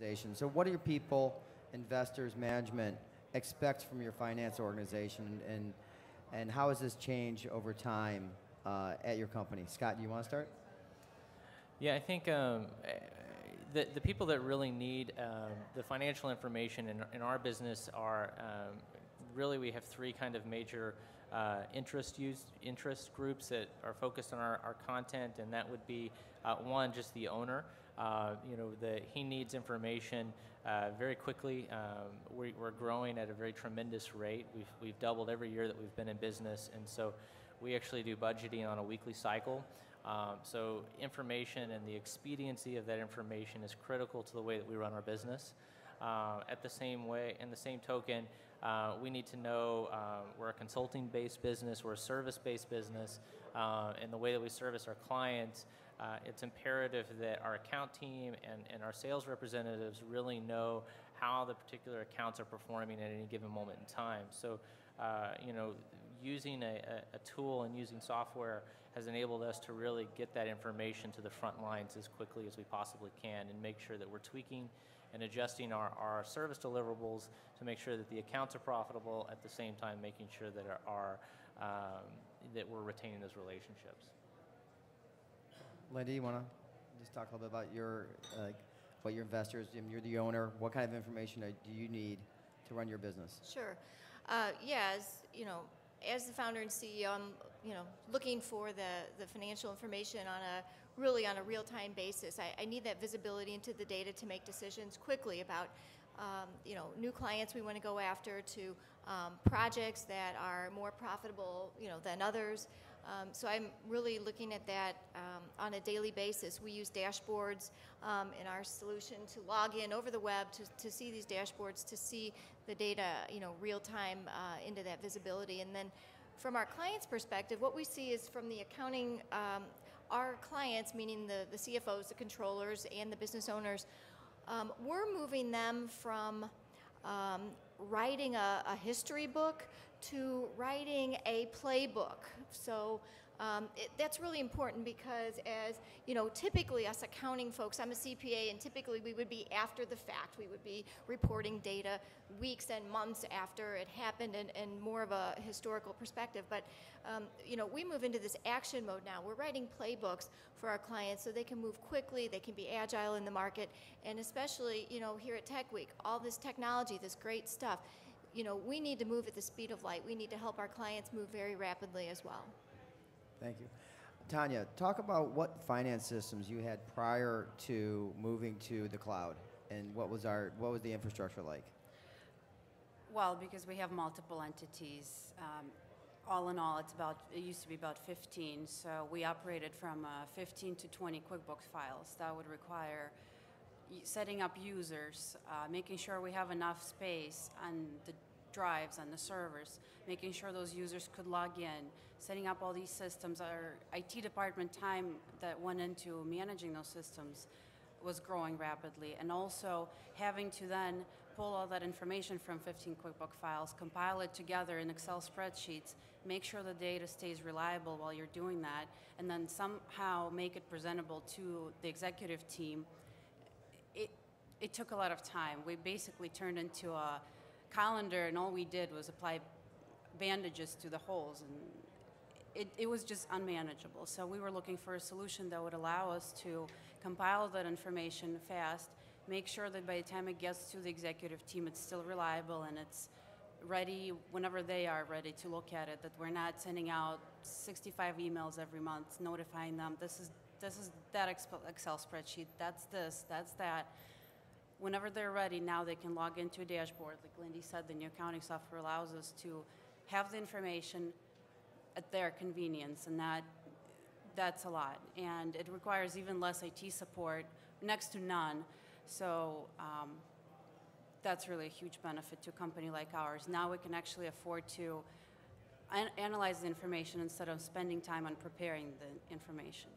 organization. So what do your people, investors, management expect from your finance organization, and how has this changed over time at your company? Scott, do you want to start? Yeah, I think the people that really need the financial information in our business are really, we have three kind of major interest groups that are focused on our content, and that would be one, just the owner. He needs information very quickly. We're growing at a very tremendous rate. We've doubled every year that we've been in business, and so we actually do budgeting on a weekly cycle. So information and the expediency of that information is critical to the way that we run our business. In the same token, we need to know we're a consulting-based business, we're a service-based business, and the way that we service our clients, it's imperative that our account team and our sales representatives really know how the particular accounts are performing at any given moment in time. So, using a tool and using software has enabled us to really get that information to the front lines as quickly as we possibly can and make sure that we're tweaking and adjusting our service deliverables to make sure that the accounts are profitable, at the same time making sure that that we're retaining those relationships. Lindy, you want to just talk a little bit about your investors? You're the owner. What kind of information do you need to run your business? Sure. As the founder and CEO, I'm looking for the financial information on a real-time basis. I need that visibility into the data to make decisions quickly about new clients we want to go after, to projects that are more profitable than others. So I'm really looking at that on a daily basis. We use dashboards in our solution to log in over the web to see these dashboards, to see the data real time into that visibility. And then from our clients' perspective, what we see is from the accounting, our clients, meaning the CFOs, the controllers, and the business owners, we're moving them from writing a history book to writing a playbook. So that's really important because, as typically us accounting folks, I'm a CPA, and typically we would be after the fact. We would be reporting data weeks and months after it happened, and more of a historical perspective. But we move into this action mode now. We're writing playbooks for our clients so they can move quickly, they can be agile in the market, and especially here at TechWeek, all this technology, this great stuff. We need to move at the speed of light. We need to help our clients move very rapidly as well. Thank you. Tanya, talk about what finance systems you had prior to moving to the cloud, and what was the infrastructure like? Well, because we have multiple entities, all in all, it used to be about 15. So we operated from 15 to 20 QuickBooks files. That would require setting up users, making sure we have enough space on the drives and the servers, making sure those users could log in, setting up all these systems. Our IT department time that went into managing those systems was growing rapidly, and also having to then pull all that information from 15 QuickBooks files, compile it together in Excel spreadsheets, make sure the data stays reliable while you're doing that, and then somehow make it presentable to the executive team. It took a lot of time. We basically turned into a calendar, and all we did was apply bandages to the holes, and it was just unmanageable. So we were looking for a solution that would allow us to compile that information fast, make sure that by the time it gets to the executive team, it's still reliable and it's ready whenever they are ready to look at it, that we're not sending out 65 emails every month notifying them, this is that Excel spreadsheet, that's this, that's that. Whenever they're ready, now they can log into a dashboard. Like Lindy said, the new accounting software allows us to have the information at their convenience, and that's a lot. And it requires even less IT support, next to none. So that's really a huge benefit to a company like ours. Now we can actually afford to analyze the information instead of spending time on preparing the information.